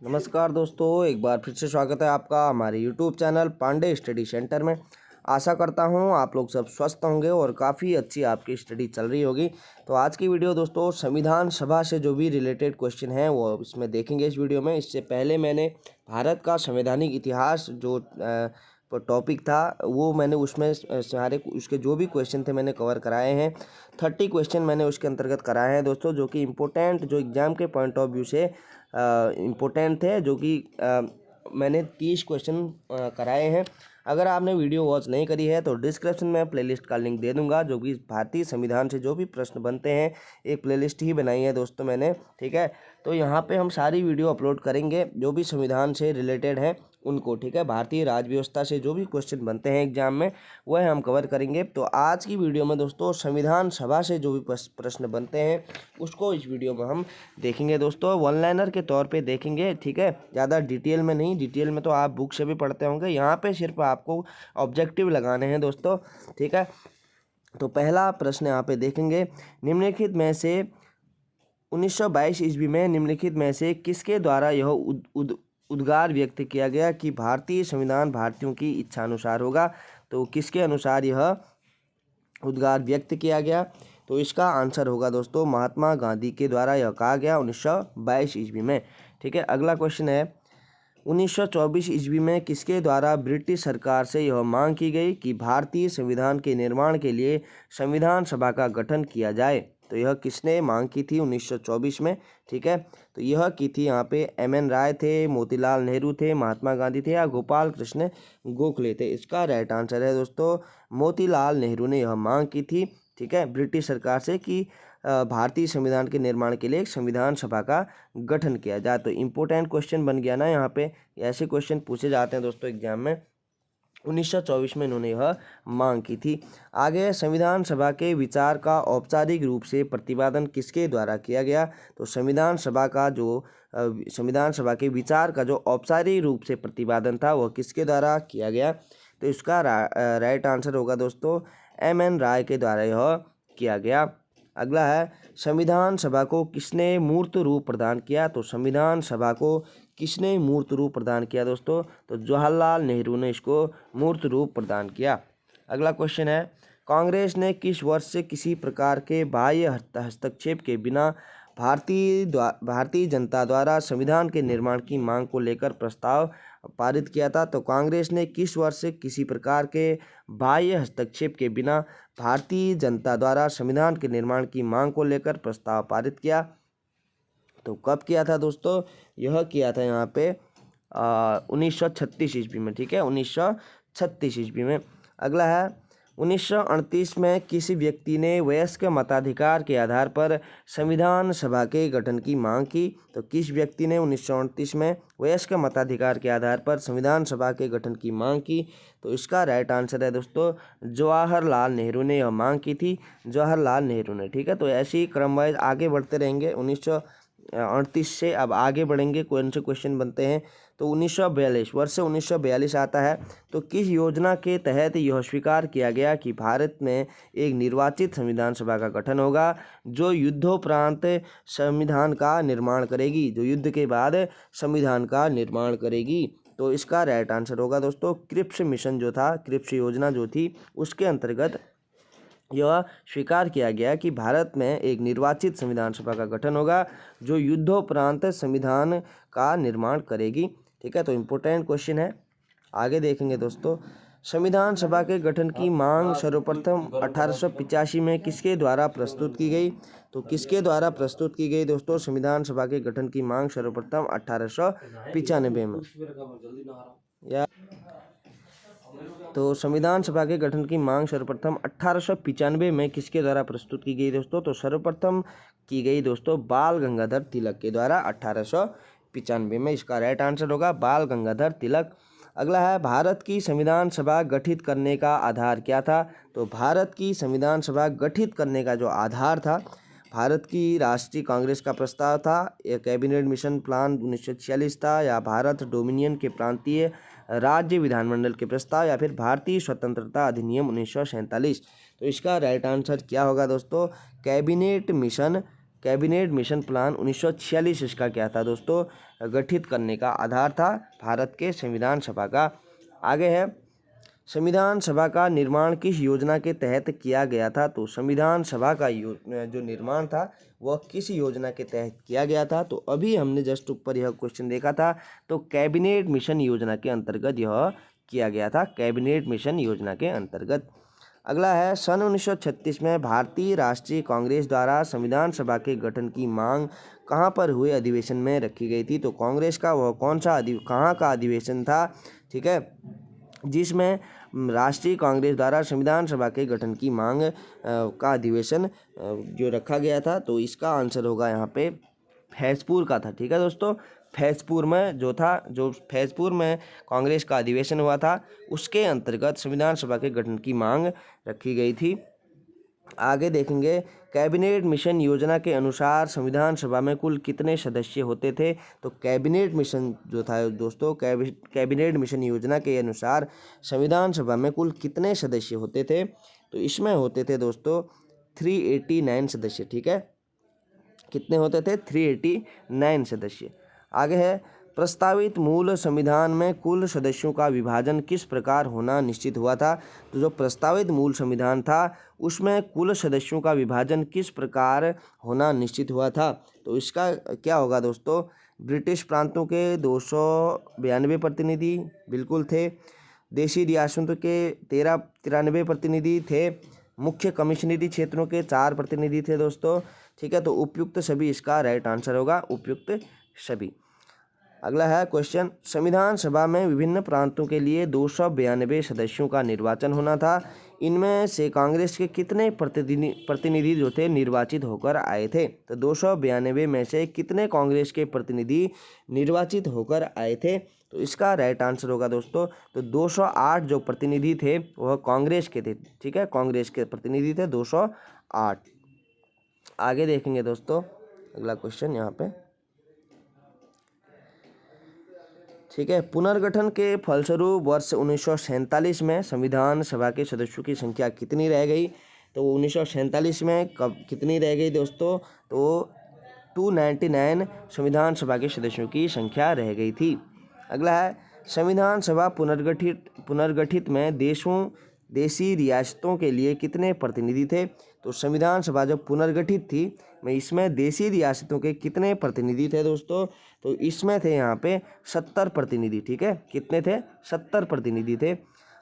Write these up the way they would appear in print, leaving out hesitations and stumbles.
नमस्कार दोस्तों, एक बार फिर से स्वागत है आपका हमारे YouTube channel Pandey study centre में। आशा करता हूं आप लोग सब स्वस्थ होंगे और काफ़ी अच्छी आपकी स्टडी चल रही होगी। तो आज की वीडियो दोस्तों संविधान सभा से जो भी रिलेटेड क्वेश्चन हैं वो इसमें देखेंगे इस वीडियो में। इससे पहले मैंने भारत का संवैधानिक इतिहास जो टॉपिक था वो मैंने उसमें सारे उसके जो भी क्वेश्चन थे मैंने कवर कराए हैं। 30 क्वेश्चन मैंने उसके अंतर्गत कराए हैं दोस्तों, जो कि इम्पोर्टेंट जो एग्ज़ाम के पॉइंट ऑफ व्यू से इम्पोर्टेंट थे, जो कि मैंने 30 क्वेश्चन कराए हैं। अगर आपने वीडियो वॉच नहीं करी है तो डिस्क्रिप्शन में प्लेलिस्ट का लिंक दे दूंगा, जो कि भारतीय संविधान से जो भी प्रश्न बनते हैं एक प्लेलिस्ट ही बनाई है दोस्तों मैंने, ठीक है। तो यहाँ पे हम सारी वीडियो अपलोड करेंगे जो भी संविधान से रिलेटेड है उनको, ठीक है। भारतीय राज्य व्यवस्था से जो भी क्वेश्चन बनते हैं एग्जाम में वह हम कवर करेंगे। तो आज की वीडियो में दोस्तों संविधान सभा से जो भी प्रश्न बनते हैं उसको इस वीडियो में हम देखेंगे दोस्तों, वन लाइनर के तौर पे देखेंगे, ठीक है। ज़्यादा डिटेल में नहीं, डिटेल में तो आप बुक से भी पढ़ते होंगे, यहाँ पे सिर्फ आपको ऑब्जेक्टिव लगाने हैं दोस्तों, ठीक है। तो पहला प्रश्न यहाँ पे देखेंगे, निम्नलिखित में से 1922 ईस्वी में निम्नलिखित में से किसके द्वारा यह उद्गार व्यक्त किया गया कि भारतीय संविधान भारतीयों की इच्छा अनुसार होगा। तो किसके अनुसार यह उद्गार व्यक्त किया गया? तो इसका आंसर होगा दोस्तों महात्मा गांधी के द्वारा यह कहा गया 1922 ईस्वी में, ठीक है। अगला क्वेश्चन है, 1924 ईस्वी में किसके द्वारा ब्रिटिश सरकार से यह मांग की गई कि भारतीय संविधान के निर्माण के लिए संविधान सभा का गठन किया जाए? तो यह किसने मांग की थी 1924 में, ठीक है। तो यह की थी यहाँ पे एम.एन. राय थे, मोतीलाल नेहरू थे, महात्मा गांधी थे या गोपाल कृष्ण गोखले थे? इसका राइट आंसर है दोस्तों मोतीलाल नेहरू ने यह मांग की थी, ठीक है, ब्रिटिश सरकार से कि भारतीय संविधान के निर्माण के लिए एक संविधान सभा का गठन किया जाए। तो इम्पोर्टेंट क्वेश्चन बन गया ना, यहाँ पे ऐसे क्वेश्चन पूछे जाते हैं दोस्तों एग्जाम में। 1924 में इन्होंने यह मांग की थी। आगे, संविधान सभा के विचार का औपचारिक रूप से प्रतिपादन किसके द्वारा किया गया? तो संविधान सभा के विचार का जो औपचारिक रूप से प्रतिपादन था वह किसके द्वारा किया गया? तो इसका राइट आंसर होगा दोस्तों एम.एन. राय के द्वारा यह किया गया। अगला है, संविधान सभा को किसने मूर्त रूप प्रदान किया? तो संविधान सभा को किसने मूर्त रूप प्रदान किया दोस्तों? तो जवाहरलाल नेहरू ने इसको मूर्त रूप प्रदान किया। अगला क्वेश्चन है, कांग्रेस ने किस वर्ष से किसी प्रकार के बाह्य हस्तक्षेप के बिना भारतीय जनता द्वारा संविधान के निर्माण की मांग को लेकर प्रस्ताव पारित किया था? तो कांग्रेस ने किस वर्ष से किसी प्रकार के बाह्य हस्तक्षेप के बिना भारतीय जनता द्वारा संविधान के निर्माण की मांग को लेकर प्रस्ताव पारित किया? तो कब किया था दोस्तों? यह किया था यहाँ पे 1936 ईस्वी में, ठीक है, 1936 ईस्वी में। अगला है, 1938 में किसी व्यक्ति ने वयस्क मताधिकार के आधार पर संविधान सभा के गठन की मांग की? तो किस व्यक्ति ने 1938 में वयस्क मताधिकार के आधार पर संविधान सभा के गठन की मांग की? तो इसका राइट आंसर है दोस्तों जवाहरलाल नेहरू ने यह मांग की थी, जवाहरलाल नेहरू ने, ठीक है। तो ऐसे ही क्रम वाइज आगे बढ़ते रहेंगे, 1938 से अब आगे बढ़ेंगे, कौन से क्वेश्चन बनते हैं। तो 1942 वर्ष से 1942 आता है। तो किस योजना के तहत यह स्वीकार किया गया कि भारत में एक निर्वाचित संविधान सभा का गठन होगा जो युद्धोपरांत संविधान का निर्माण करेगी, जो युद्ध के बाद संविधान का निर्माण करेगी? तो इसका राइट आंसर होगा दोस्तों क्रिप्स मिशन जो था, क्रिप्स योजना जो थी उसके अंतर्गत यह स्वीकार किया गया कि भारत में एक निर्वाचित संविधान सभा का गठन होगा जो युद्धोपरांत संविधान का निर्माण करेगी, ठीक है। तो इम्पोर्टेंट क्वेश्चन है, आगे देखेंगे दोस्तों। संविधान सभा के गठन की मांग सर्वप्रथम 1885 में किसके द्वारा प्रस्तुत की गई? तो किसके द्वारा प्रस्तुत की गई दोस्तों संविधान सभा के गठन की मांग सर्वप्रथम 1895 में? या तो संविधान सभा के गठन की मांग सर्वप्रथम 1895 में किसके द्वारा प्रस्तुत की गई दोस्तों? तो सर्वप्रथम की गई दोस्तों बाल गंगाधर तिलक के द्वारा 1895 में। इसका राइट आंसर होगा बाल गंगाधर तिलक। अगला है, भारत की संविधान सभा गठित करने का आधार क्या था? तो भारत की संविधान सभा गठित करने का जो आधार था, भारत की राष्ट्रीय कांग्रेस का प्रस्ताव था, या कैबिनेट मिशन प्लान 1946 था, या भारत डोमिनियन के प्रांतीय राज्य विधानमंडल के प्रस्ताव, या फिर भारतीय स्वतंत्रता अधिनियम 1947? तो इसका राइट आंसर क्या होगा दोस्तों? Cabinet mission cabinet mission plan 1946 इसका क्या था दोस्तों, गठित करने का आधार था भारत के संविधान सभा का। आगे है, संविधान सभा का निर्माण किस योजना के तहत किया गया था। तो संविधान सभा का जो निर्माण था वह किस योजना के तहत किया गया था। तो अभी हमने जस्ट ऊपर यह क्वेश्चन देखा था, तो कैबिनेट मिशन योजना के अंतर्गत यह किया गया था, कैबिनेट मिशन योजना के अंतर्गत। अगला है, सन 1936 में भारतीय राष्ट्रीय कांग्रेस द्वारा संविधान सभा के गठन की मांग कहाँ पर हुए अधिवेशन में रखी गई थी। तो कांग्रेस का वह कौन सा कहाँ का अधिवेशन था, ठीक है, जिसमें राष्ट्रीय कांग्रेस द्वारा संविधान सभा के गठन की मांग का अधिवेशन जो रखा गया था। तो इसका आंसर होगा यहाँ पे फैजपुर का था, ठीक है दोस्तों। फैजपुर में जो था, जो फैजपुर में कांग्रेस का अधिवेशन हुआ था, उसके अंतर्गत संविधान सभा के गठन की मांग रखी गई थी। आगे देखेंगे, कैबिनेट मिशन योजना के अनुसार संविधान सभा में कुल कितने सदस्य होते थे। तो कैबिनेट मिशन जो था दोस्तों, कैबिनेट मिशन योजना के अनुसार संविधान सभा में कुल कितने सदस्य होते थे। तो इसमें होते थे दोस्तों 389 सदस्य, ठीक है, कितने होते थे, 389 सदस्य। आगे है, प्रस्तावित मूल संविधान में कुल सदस्यों का विभाजन किस प्रकार होना निश्चित हुआ था। तो जो प्रस्तावित मूल संविधान था उसमें कुल सदस्यों का विभाजन किस प्रकार होना निश्चित हुआ था। तो इसका क्या होगा दोस्तों, ब्रिटिश प्रांतों के 292 प्रतिनिधि बिल्कुल थे, देशी रियासतों के 93 प्रतिनिधि थे, मुख्य कमिश्नरी क्षेत्रों के 4 प्रतिनिधि थे दोस्तों, ठीक है। तो उपयुक्त सभी इसका राइट आंसर होगा, उपयुक्त सभी। अगला है क्वेश्चन, संविधान सभा में विभिन्न प्रांतों के लिए 292 सदस्यों का निर्वाचन होना था, इनमें से कांग्रेस के कितने प्रतिनिधि जो थे निर्वाचित होकर आए थे। तो 292 में से कितने कांग्रेस के प्रतिनिधि निर्वाचित होकर आए थे। तो इसका राइट आंसर होगा दोस्तों, तो 208 जो प्रतिनिधि थे वह कांग्रेस के थे, ठीक है, कांग्रेस के प्रतिनिधि थे 208। आगे देखेंगे दोस्तों अगला क्वेश्चन यहाँ पे, ठीक है, पुनर्गठन के फलस्वरूप वर्ष 1947 में संविधान सभा के सदस्यों की संख्या कितनी रह गई। तो 1947 में कब कितनी रह गई दोस्तों, तो 299 संविधान सभा के सदस्यों की संख्या रह गई थी। अगला है, संविधान सभा पुनर्गठित में देशी रियासतों के लिए कितने प्रतिनिधि थे। तो संविधान सभा जब पुनर्गठित थी में इसमें देशी रियासतों के कितने प्रतिनिधि थे दोस्तों। तो इसमें थे यहाँ पे 70 प्रतिनिधि, ठीक है, कितने थे, 70 प्रतिनिधि थे।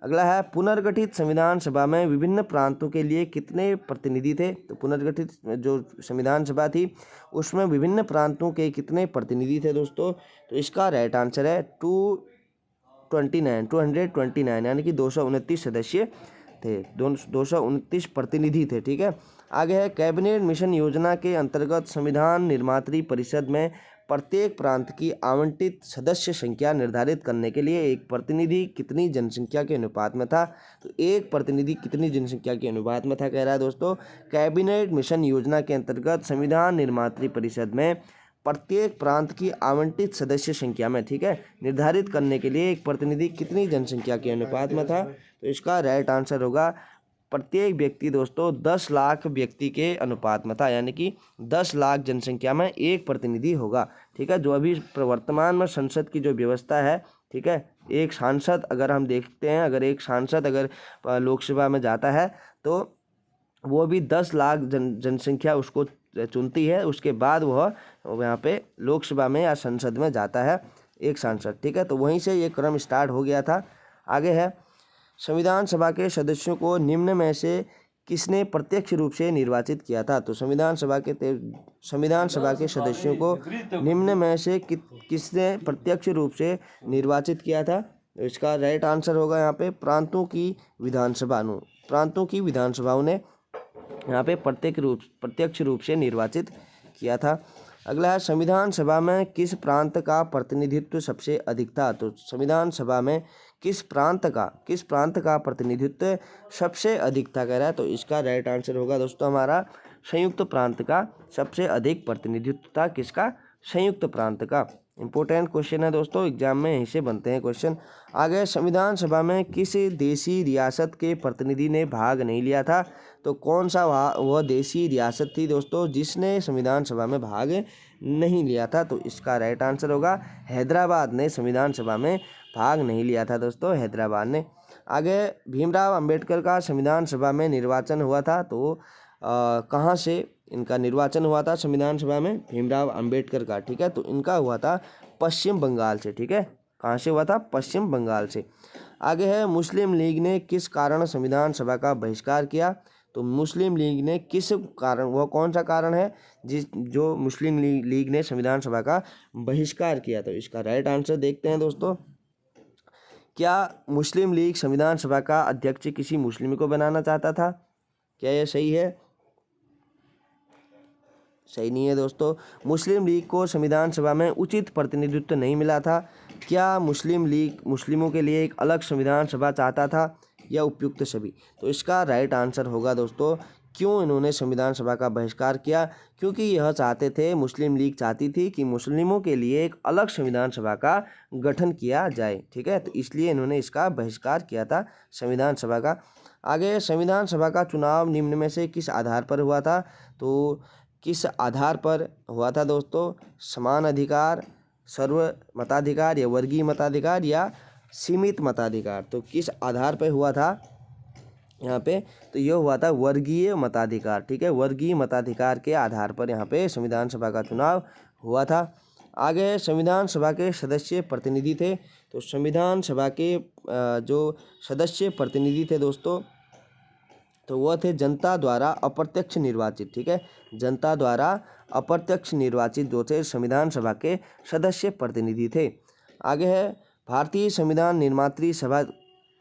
अगला है, पुनर्गठित संविधान सभा में विभिन्न प्रांतों के लिए कितने प्रतिनिधि थे। तो पुनर्गठित जो संविधान सभा थी उसमें विभिन्न प्रांतों के कितने प्रतिनिधि थे दोस्तों। तो इसका राइट आंसर है 229 यानी कि 229 सदस्य थे, 229 प्रतिनिधि थे, ठीक है। आगे है, कैबिनेट मिशन योजना के अंतर्गत संविधान निर्मात्री परिषद में प्रत्येक प्रांत की आवंटित सदस्य संख्या निर्धारित करने के लिए एक प्रतिनिधि कितनी जनसंख्या के अनुपात में था। तो एक प्रतिनिधि कितनी जनसंख्या के अनुपात में था कह रहा है दोस्तों। कैबिनेट मिशन योजना के अंतर्गत संविधान निर्मात्री परिषद में प्रत्येक प्रांत की आवंटित सदस्य संख्या में, ठीक है, निर्धारित करने के लिए एक प्रतिनिधि कितनी जनसंख्या के अनुपात में था। तो इसका राइट आंसर होगा प्रत्येक व्यक्ति दोस्तों 10 लाख व्यक्ति के अनुपात में था, यानी कि 10 लाख जनसंख्या में एक प्रतिनिधि होगा, ठीक है। जो अभी वर्तमान में संसद की जो व्यवस्था है, ठीक है, एक सांसद अगर हम देखते हैं, अगर एक सांसद अगर लोकसभा में जाता है तो वो भी 10 लाख जनसंख्या उसको चुनती है, उसके बाद वह यहाँ पे लोकसभा में या संसद में जाता है एक सांसद, ठीक है। तो वहीं से ये क्रम स्टार्ट हो गया था। आगे है, संविधान सभा के सदस्यों को निम्न में से किसने प्रत्यक्ष रूप से निर्वाचित किया था। तो संविधान सभा के सदस्यों को निम्न में से किसने प्रत्यक्ष रूप से निर्वाचित किया था। तो इसका राइट आंसर होगा यहाँ पे प्रांतों की विधानसभाओं ने यहाँ पे प्रत्यक्ष रूप से निर्वाचित किया था। अगला है, संविधान सभा में किस प्रांत का प्रतिनिधित्व सबसे अधिक था। तो संविधान सभा में किस प्रांत का प्रतिनिधित्व सबसे अधिक था कह रहा है। तो इसका राइट आंसर होगा दोस्तों हमारा संयुक्त प्रांत का सबसे अधिक प्रतिनिधित्व था, किसका, संयुक्त प्रांत का। इंपॉर्टेंट क्वेश्चन है दोस्तों, एग्जाम में यहीं से बनते हैं क्वेश्चन। आगे, संविधान सभा में किस देशी रियासत के प्रतिनिधि ने भाग नहीं लिया था? तो कौन सा वह देशी रियासत थी दोस्तों जिसने संविधान सभा में भाग नहीं लिया था? तो इसका राइट आंसर होगा हैदराबाद ने संविधान सभा में भाग नहीं लिया था दोस्तों, हैदराबाद ने। आगे, भीमराव अंबेडकर का संविधान सभा में निर्वाचन हुआ था, तो कहाँ से इनका निर्वाचन हुआ था संविधान सभा में? भीमराव अंबेडकर का, ठीक है, तो इनका हुआ था पश्चिम बंगाल से, ठीक है, कहाँ से हुआ था? पश्चिम बंगाल से। आगे है, मुस्लिम लीग ने किस कारण संविधान सभा का बहिष्कार किया? तो मुस्लिम लीग ने किस कारण, वह कौन सा कारण है जो मुस्लिम लीग ने संविधान सभा का बहिष्कार किया? तो इसका राइट आंसर देखते हैं दोस्तों। क्या मुस्लिम लीग संविधान सभा का अध्यक्ष किसी मुस्लिम को बनाना चाहता था? क्या यह सही है? सही नहीं है दोस्तों। मुस्लिम लीग को संविधान सभा में उचित प्रतिनिधित्व नहीं मिला था। क्या मुस्लिम लीग मुस्लिमों के लिए एक अलग संविधान सभा चाहता था, या उपयुक्त सभी? तो इसका राइट आंसर होगा दोस्तों, क्यों इन्होंने संविधान सभा का बहिष्कार किया? क्योंकि यह चाहते थे, मुस्लिम लीग चाहती थी कि मुस्लिमों के लिए एक अलग संविधान सभा का गठन किया जाए, ठीक है, तो इसलिए इन्होंने इसका बहिष्कार किया था संविधान सभा का। आगे, संविधान सभा का चुनाव निम्न में से किस आधार पर हुआ था? तो किस आधार पर हुआ था दोस्तों? समान अधिकार, सर्व मताधिकार, या वर्गीय मताधिकार, या सीमित मताधिकार? तो किस आधार पर हुआ था यहाँ पे? तो यह हुआ था वर्गीय मताधिकार, ठीक है, वर्गीय मताधिकार के आधार पर यहाँ पे संविधान सभा का चुनाव हुआ था। आगे, संविधान सभा के सदस्य प्रतिनिधि थे, तो संविधान सभा के जो सदस्य प्रतिनिधि थे दोस्तों, तो वह थे जनता द्वारा अप्रत्यक्ष निर्वाचित, ठीक है, जनता द्वारा अप्रत्यक्ष निर्वाचित जो थे संविधान सभा के सदस्य प्रतिनिधि थे। आगे है, भारतीय संविधान निर्मात्री सभा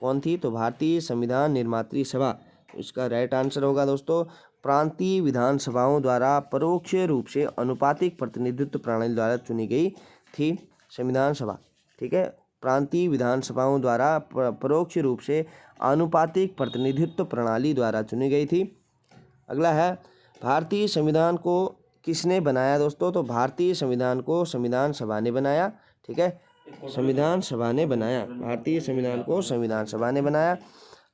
कौन थी? तो भारतीय संविधान निर्मात्री सभा, इसका राइट आंसर होगा दोस्तों, प्रांतीय विधानसभाओं द्वारा परोक्ष रूप से अनुपातिक प्रतिनिधित्व प्रणाली द्वारा चुनी गई थी संविधान सभा, ठीक है, प्रांतीय विधानसभाओं द्वारा परोक्ष रूप से आनुपातिक प्रतिनिधित्व प्रणाली द्वारा चुनी गई थी। अगला है, भारतीय संविधान को किसने बनाया दोस्तों? तो भारतीय संविधान को संविधान सभा ने बनाया, ठीक है, संविधान सभा ने बनाया, भारतीय संविधान को संविधान सभा ने बनाया।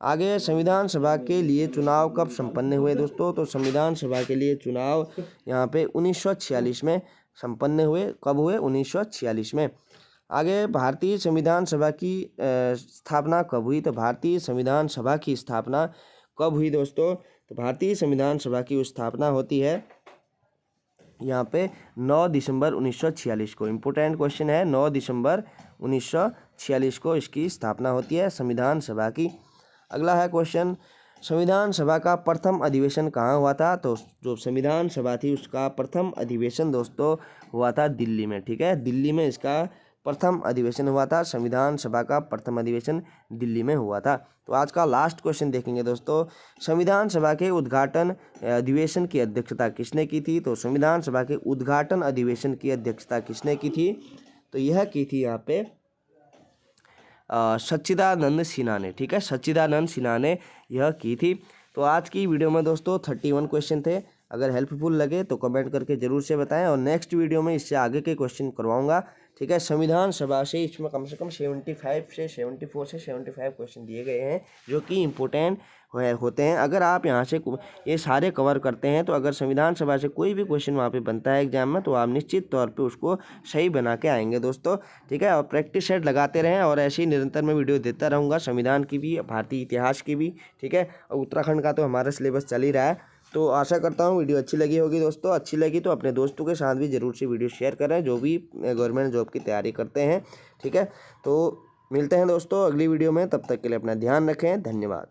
आगे, संविधान सभा के लिए चुनाव कब संपन्न हुए दोस्तों? तो संविधान सभा के लिए चुनाव यहाँ पे 1946 में संपन्न हुए। कब हुए? 1946 में। आगे, भारतीय संविधान सभा की स्थापना कब हुई? तो भारतीय संविधान सभा की स्थापना कब हुई दोस्तों? तो भारतीय संविधान सभा की स्थापना होती है यहाँ पे 9 दिसंबर 1946 को। इम्पोर्टेंट क्वेश्चन है, 9 दिसंबर 1946 को इसकी स्थापना होती है संविधान सभा की। अगला है क्वेश्चन, संविधान सभा का प्रथम अधिवेशन कहाँ हुआ था? तो जो संविधान सभा थी उसका प्रथम अधिवेशन दोस्तों हुआ था दिल्ली में, ठीक है, दिल्ली में इसका प्रथम अधिवेशन हुआ था। संविधान सभा का प्रथम अधिवेशन दिल्ली में हुआ था। तो आज का लास्ट क्वेश्चन देखेंगे दोस्तों, संविधान सभा के उद्घाटन अधिवेशन की अध्यक्षता किसने की थी? तो संविधान सभा के उद्घाटन अधिवेशन की अध्यक्षता किसने की थी? तो यह की थी यहाँ पे सच्चिदानंद सिन्हा ने, ठीक है, सच्चिदानंद सिन्हा ने यह की थी। तो आज की वीडियो में दोस्तों 31 क्वेश्चन थे। अगर हेल्पफुल लगे तो कमेंट करके ज़रूर से बताएं, और नेक्स्ट वीडियो में इससे आगे के क्वेश्चन करवाऊंगा, ठीक है। संविधान सभा से इसमें कम से कम 74 से 75 क्वेश्चन दिए गए हैं जो कि इम्पोर्टेंट होते हैं। अगर आप यहाँ से ये सारे कवर करते हैं तो अगर संविधान सभा से कोई भी क्वेश्चन वहाँ पे बनता है एग्जाम में तो आप निश्चित तौर पे उसको सही बना के आएंगे दोस्तों, ठीक है। और प्रैक्टिस सेट लगाते रहें, और ऐसे ही निरंतर मैं वीडियो देता रहूँगा, संविधान की भी, भारतीय इतिहास की भी, ठीक है। और उत्तराखंड का तो हमारा सिलेबस चल ही रहा है। तो आशा करता हूँ वीडियो अच्छी लगी होगी दोस्तों। अच्छी लगी तो अपने दोस्तों के साथ भी ज़रूर से वीडियो शेयर करें जो भी गवर्नमेंट जॉब की तैयारी करते हैं, ठीक है। तो मिलते हैं दोस्तों अगली वीडियो में, तब तक के लिए अपना ध्यान रखें। धन्यवाद।